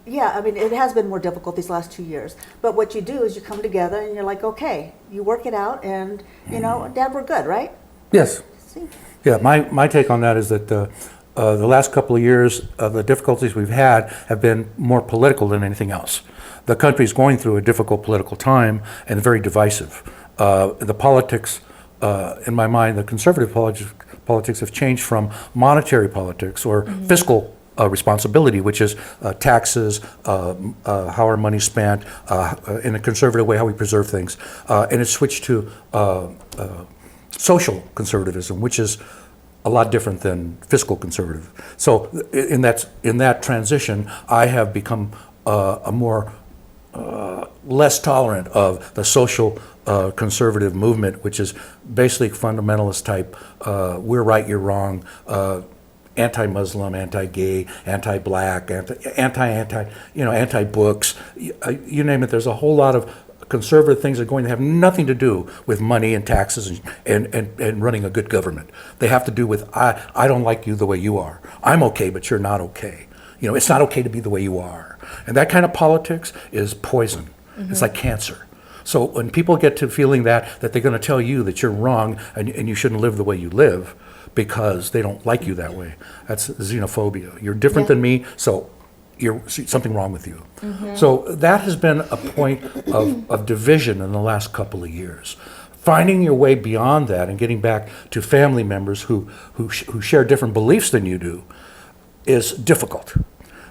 yeah, I mean, it has been more difficult these last 2 years. But what you do is you come together and you're like, okay, you work it out, and, Dad, we're good, right? Yes. See? Yeah, my take on that is that the last couple of years, the difficulties we've had have been more political than anything else. The country's going through a difficult political time and very divisive. The politics, in my mind, the conservative politics have changed from monetary politics or fiscal responsibility, which is taxes, how our money's spent, in a conservative way, how we preserve things, and it's switched to social conservatism, which is a lot different than fiscal conservative. So in that transition, I have become a more less tolerant of the social conservative movement, which is basically fundamentalist type. We're right, you're wrong. Anti-Muslim, anti-gay, anti-black, anti-books. You name it. There's a whole lot of conservative things that are going to have nothing to do with money and taxes and running a good government. They have to do with, I don't like you the way you are. I'm okay, but you're not okay. It's not okay to be the way you are. And that kind of politics is poison. It's like cancer. So when people get to feeling that they're going to tell you that you're wrong and you shouldn't live the way you live because they don't like you that way, that's xenophobia. You're different than me, so you're something wrong with you. So that has been a point of division in the last couple of years. Finding your way beyond that and getting back to family members who share different beliefs than you do is difficult,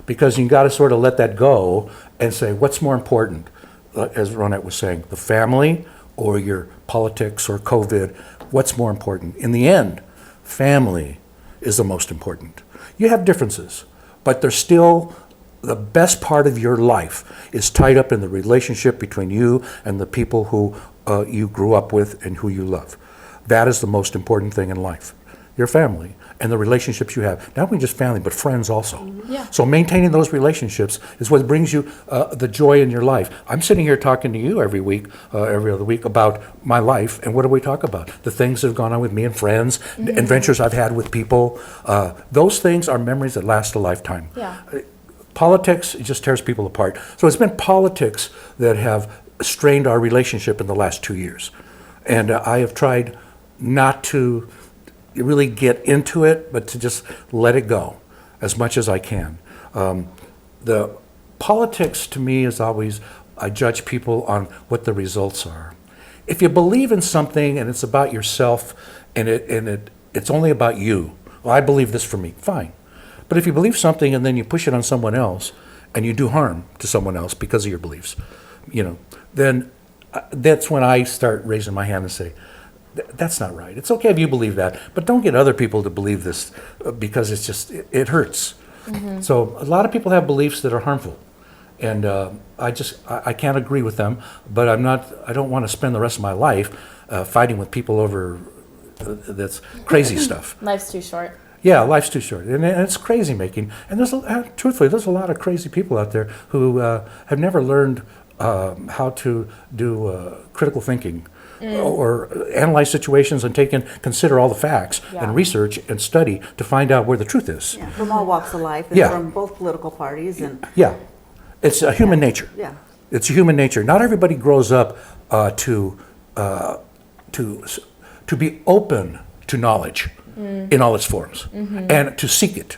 because you got to sort of let that go and say, what's more important, as Ronette was saying, the family or your politics or COVID? What's more important? In the end, family is the most important. You have differences, but they're still the best part of your life is tied up in the relationship between you and the people who you grew up with and who you love. That is the most important thing in life, your family and the relationships you have. Not only just family, but friends also. Yeah. So maintaining those relationships is what brings you the joy in your life. I'm sitting here talking to you every week, every other week, about my life, and what do we talk about? The things that have gone on with me and friends, adventures I've had with people. Those things are memories that last a lifetime. Yeah. Politics, it just tears people apart. So it's been politics that have strained our relationship in the last 2 years. And I have tried not to really get into it, but to just let it go as much as I can. The politics to me is always, I judge people on what the results are. If you believe in something and it's about yourself and it's only about you, well, I believe this for me, fine. But if you believe something and then you push it on someone else and you do harm to someone else because of your beliefs, then that's when I start raising my hand and say, that's not right. It's okay if you believe that, but don't get other people to believe this because it's just, it hurts. So a lot of people have beliefs that are harmful. And I can't agree with them, but I don't want to spend the rest of my life fighting with people over that's crazy stuff. Life's too short. Yeah, life's too short, and it's crazy making. And truthfully, there's a lot of crazy people out there who have never learned how to do critical thinking or analyze situations and consider all the facts and research and study to find out where the truth is. Yeah, from all walks of life, and from both political parties, and yeah, it's a human nature. yeah, It's a human nature. Not everybody grows up to be open to knowledge in all its forms, and to seek it,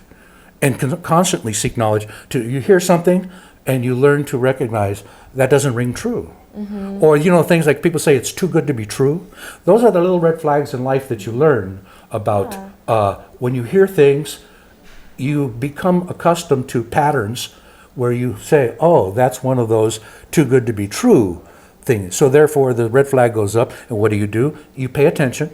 and constantly seek knowledge. You hear something, and you learn to recognize that doesn't ring true. Or things like people say it's too good to be true. Those are the little red flags in life that you learn about. When you hear things, you become accustomed to patterns where you say, oh, that's one of those too good to be true things. So therefore the red flag goes up, and what do? You pay attention,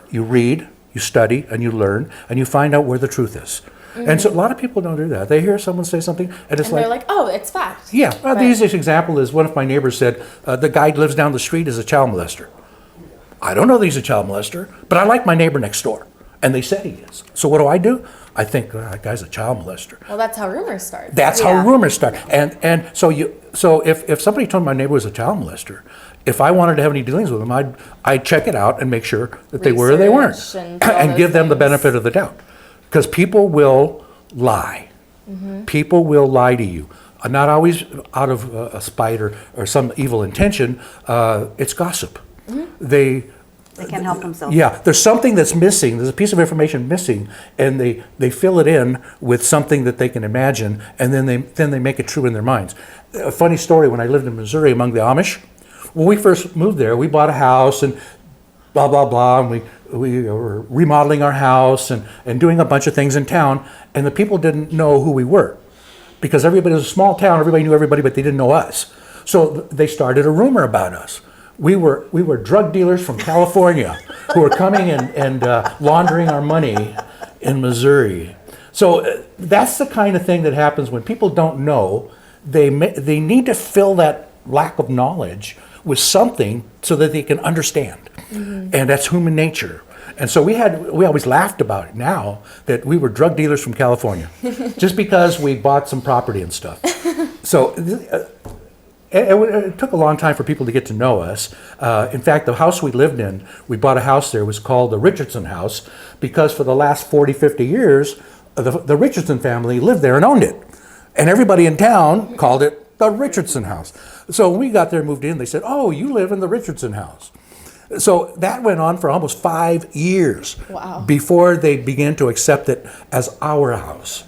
you read, you study, and you learn, and you find out where the truth is. And so a lot of people don't do that. They hear someone say something, and it's they're like, oh, it's fact. Yeah, the easiest example is one of my neighbors said, the guy who lives down the street is a child molester. I don't know that he's a child molester, but I like my neighbor next door. And they said he is. So what do? I think that guy's a child molester. Well, that's how rumors start. That's how rumors start. And so if somebody told my neighbor was a child molester, if I wanted to have any dealings with them, I'd check it out and make sure that they were or they weren't, and give them the benefit of the doubt. Because people will lie. People will lie to you. Not always out of a spite or some evil intention. It's gossip. They can't help themselves. Yeah, there's something that's missing. There's a piece of information missing, and they fill it in with something that they can imagine, and then they make it true in their minds. A funny story: when I lived in Missouri among the Amish, when we first moved there, we bought a house and blah blah blah, and we were remodeling our house and doing a bunch of things in town, and the people didn't know who we were, because everybody was a small town. Everybody knew everybody, but they didn't know us. So they started a rumor about us. We were drug dealers from California who were coming and laundering our money in Missouri. So that's the kind of thing that happens when people don't know. They need to fill that lack of knowledge with something so that they can understand. And that's human nature. And so we always laughed about it now that we were drug dealers from California just because we bought some property and stuff. So it took a long time for people to get to know us. In fact, the house we lived in, we bought a house there, was called the Richardson House, because for the last 40, 50 years, the Richardson family lived there and owned it. And everybody in town called it the Richardson House. So when we got there and moved in, they said, oh, you live in the Richardson House. So that went on for almost 5 years before they began to accept it as our house.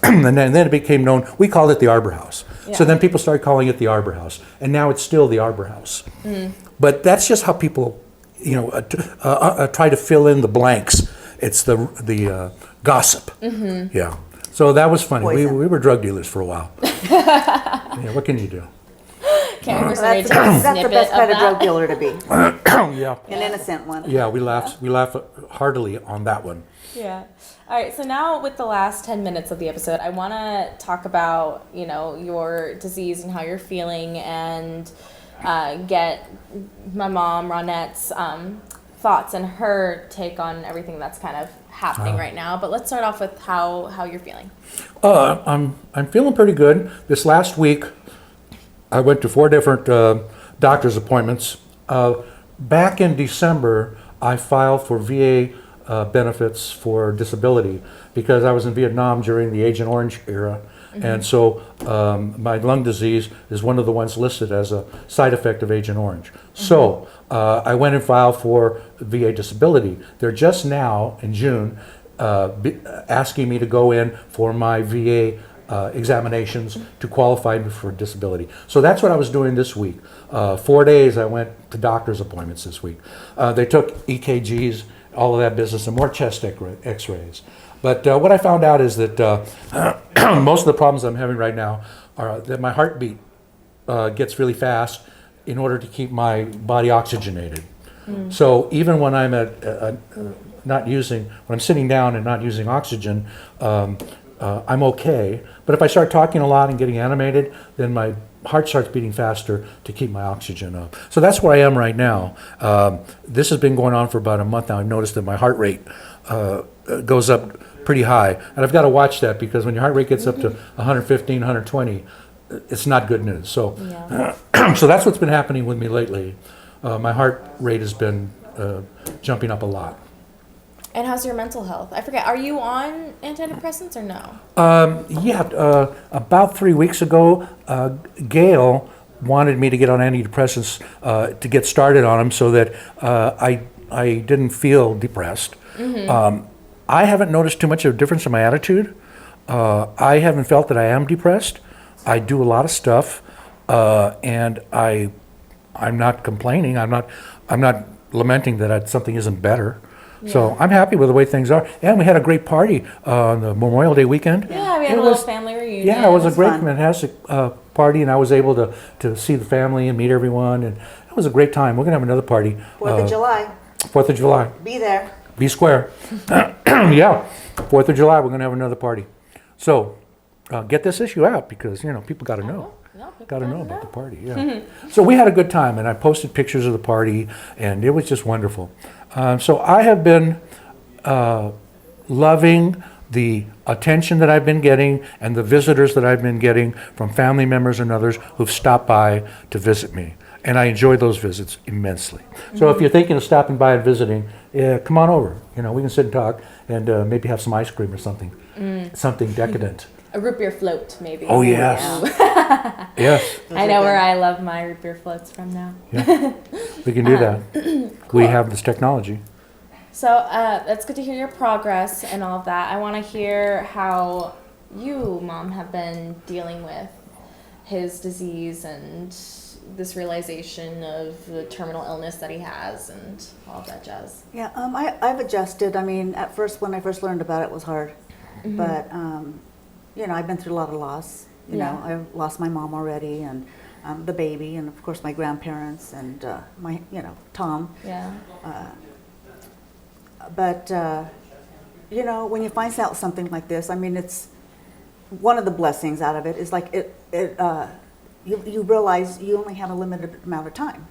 And then it became known, we called it the Arbor House. So then people started calling it the Arbor House. And now it's still the Arbor House. but that's just how people, try to fill in the blanks. It's the gossip. Yeah. So that was funny. We were drug dealers for a while. Yeah, what can you do? Can't remember That's, somebody take a that's the snippet best kind of that. drug dealer to be. Yeah. An innocent one. Yeah, we laughed heartily on that one. Yeah. All right. So now, with the last 10 minutes of the episode, I want to talk about your disease and how you're feeling, and get my mom Ronette's thoughts and her take on everything that's kind of happening right now. But let's start off with how you're feeling. I'm feeling pretty good. This last week, I went to 4 different doctor's appointments. Back in December, I filed for VA benefits for disability because I was in Vietnam during the Agent Orange era. And so my lung disease is one of the ones listed as a side effect of Agent Orange. So I went and filed for VA disability. They're just now, in June, asking me to go in for my VA examinations to qualify me for disability. So that's what I was doing this week. 4 days I went to doctor's appointments this week. They took EKGs, all of that business, and more chest x-rays. But what I found out is that most of the problems I'm having right now are that my heartbeat gets really fast in order to keep my body oxygenated. So even when I'm when I'm sitting down and not using oxygen, I'm okay. But if I start talking a lot and getting animated, then my heart starts beating faster to keep my oxygen up. So that's where I am right now. This has been going on for about a month now. I've noticed that my heart rate goes up pretty high. And I've got to watch that because when your heart rate gets up to 115, 120, it's not good news. So, so that's what's been happening with me lately. My heart rate has been jumping up a lot. And how's your mental health? I forget. Are you on antidepressants or no? About 3 weeks ago, Gail wanted me to get on antidepressants to get started on them so that I didn't feel depressed. I haven't noticed too much of a difference in my attitude. I haven't felt that I am depressed. I do a lot of stuff, and I'm not complaining. I'm not lamenting that something isn't better. Yeah. So I'm happy with the way things are. And we had a great party on the Memorial Day weekend. Yeah, we had a little family reunion. Yeah, it was a great, fantastic party, and I was able to see the family and meet everyone, and it was a great time. We're going to have another party. 4th of July. 4th of July. Be there. Be square. Yeah, 4th of July, we're going to have another party. So get this issue out because, people got to know. Got to know about the party, yeah. So we had a good time, and I posted pictures of the party, and it was just wonderful. So I have been loving the attention that I've been getting and the visitors that I've been getting from family members and others who've stopped by to visit me. And I enjoy those visits immensely. So if you're thinking of stopping by and visiting, come on over. We can sit and talk and maybe have some ice cream or something. Something decadent. A root beer float, maybe. Oh, yes. Yes. I know where I love my root beer floats from now. Yeah. We can do that. Cool. We have this technology. So that's good to hear your progress and all of that. I want to hear how you, Mom, have been dealing with his disease and this realization of the terminal illness that he has and all of that jazz. Yeah, I've adjusted. I mean, at first, when I first learned about it, it was hard. But, I've been through a lot of loss. You know, I've lost my mom already and the baby and, of course, my grandparents and my, Tom. Yeah. But, when you find out something like this, I mean, it's one of the blessings out of it is like you realize you only have a limited amount of time.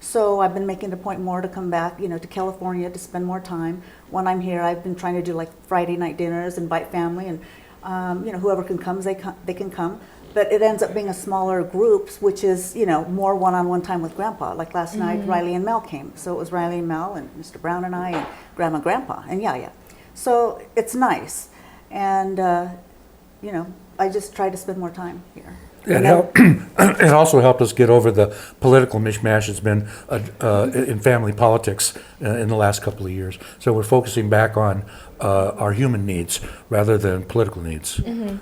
So I've been making a point more to come back, to California to spend more time. When I'm here, I've been trying to do like Friday night dinners, invite family, and whoever can come, they can come. But it ends up being a smaller groups, which is more one-on-one time with Grandpa. Like last night, Riley and Mel came, so it was Riley and Mel and Mr. Brown and I and Grandma and Grandpa and Yaya. So it's nice, and I just try to spend more time here. It also helped us get over the political mishmash that's been in family politics in the last couple of years. So we're focusing back on our human needs rather than political needs.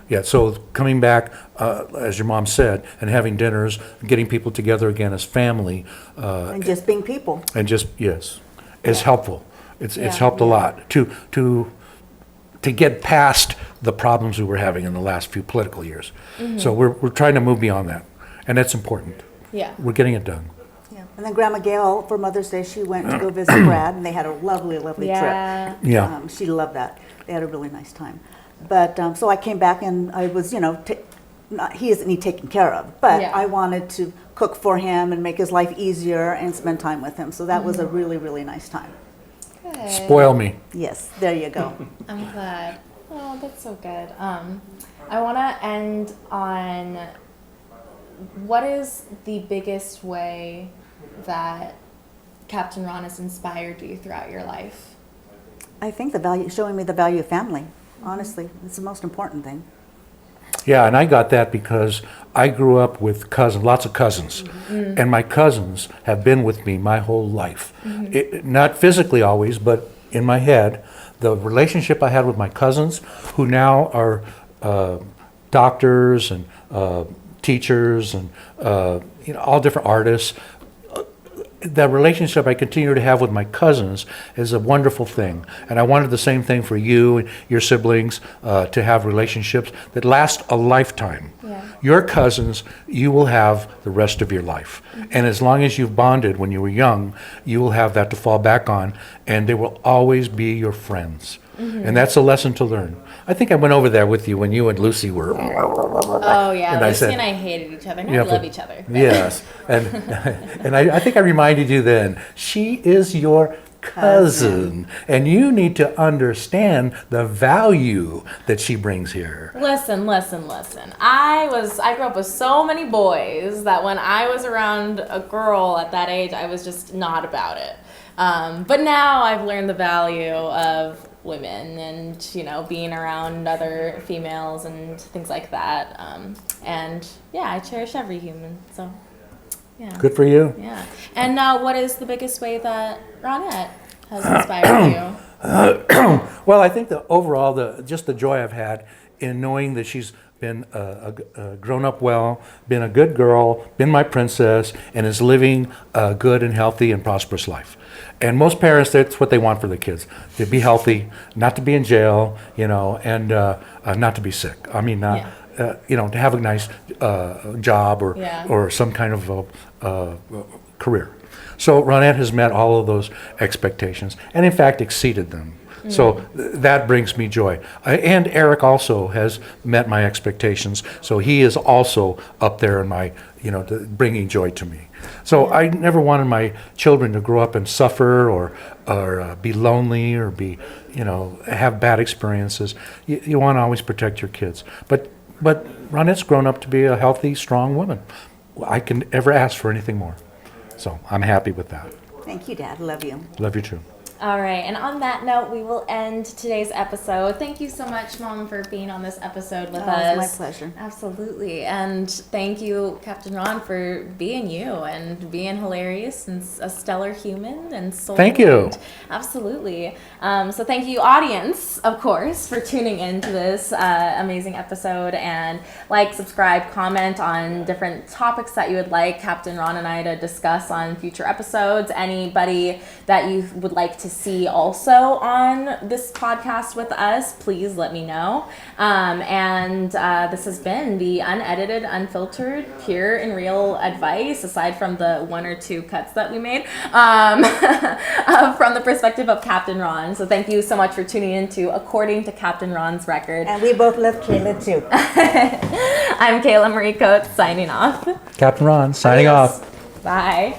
Yeah, so coming back, as your mom said, and having dinners, getting people together again as family. And just being people. And just, yes, is helpful. It's helped a lot to get past the problems we were having in the last few political years. So we're trying to move beyond that, and that's important. Yeah. We're getting it done. Yeah. And then Grandma Gail, for Mother's Day, she went to go visit Brad, and they had a lovely, lovely Yeah. trip. Yeah. She loved that. They had a really nice time. But so I came back, and I was, he isn't taken care of, but Yeah. I wanted to cook for him and make his life easier and spend time with him. So that was a really, really nice time. Good. Spoil me. Yes, there you go. I'm glad. Oh, that's so good. I want to end on what is the biggest way that Captain Ron has inspired you throughout your life? I think showing me the value of family, honestly, it's the most important thing. Yeah, and I got that because I grew up with lots of cousins, and my cousins have been with me my whole life. Not physically always, but in my head. The relationship I had with my cousins, who now are doctors and teachers and all different artists. The relationship I continue to have with my cousins is a wonderful thing. And I wanted the same thing for you and your siblings, to have relationships that last a lifetime. Yeah. Your cousins, you will have the rest of your life. And as long as you've bonded when you were young, you will have that to fall back on, and they will always be your friends. And that's a lesson to learn. I think I went over that with you when you and Lucy were. Oh, yeah. And I Lucy said- and I hated each other. Now Yeah, we love but- each other. Yes, and I think I reminded you then, she is your cousin, and you need to understand the value that she brings here. Listen. I grew up with so many boys that when I was around a girl at that age, I was just not about it. But now I've learned the value of women and, being around other females and things like that. And yeah, I cherish every human. So, yeah. Good for you. Yeah. And now, what is the biggest way that Ronette has inspired you? Well, I think just the joy I've had in knowing that she's been grown up well, been a good girl, been my princess, and is living a good and healthy and prosperous life. And most parents, that's what they want for their kids, to be healthy, not to be in jail, and not to be sick. I mean, to have a nice job or some kind of career. So Ronette has met all of those expectations, and in fact exceeded them. So that brings me joy. And Eric also has met my expectations, so he is also up there in my, bringing joy to me. So I never wanted my children to grow up and suffer or be lonely or be, have bad experiences. You want to always protect your kids. But Ronette's grown up to be a healthy, strong woman. I can ever ask for anything more. So I'm happy with that. Thank you, Dad. Love you. Love you too. All right, and on that note, we will end today's episode. Thank you so much, Mom, for being on this episode with us. It's my pleasure. Absolutely, and thank you, Captain Ron, for being you and being hilarious and a stellar human and soul. Thank you. Absolutely. So thank you, audience, of course, for tuning into this amazing episode. And subscribe, comment on different topics that you would like Captain Ron and I to discuss on future episodes. Anybody that you would like to see also on this podcast with us, please let me know. And this has been the unedited, unfiltered, pure and real advice, aside from the one or two cuts that we made, from the perspective of Captain Ron. So thank you so much for tuning in to According to Captain Ron's Record. And we both love Kayla too. I'm Kayla Marie Coates, signing off. Captain Ron, signing off. Bye.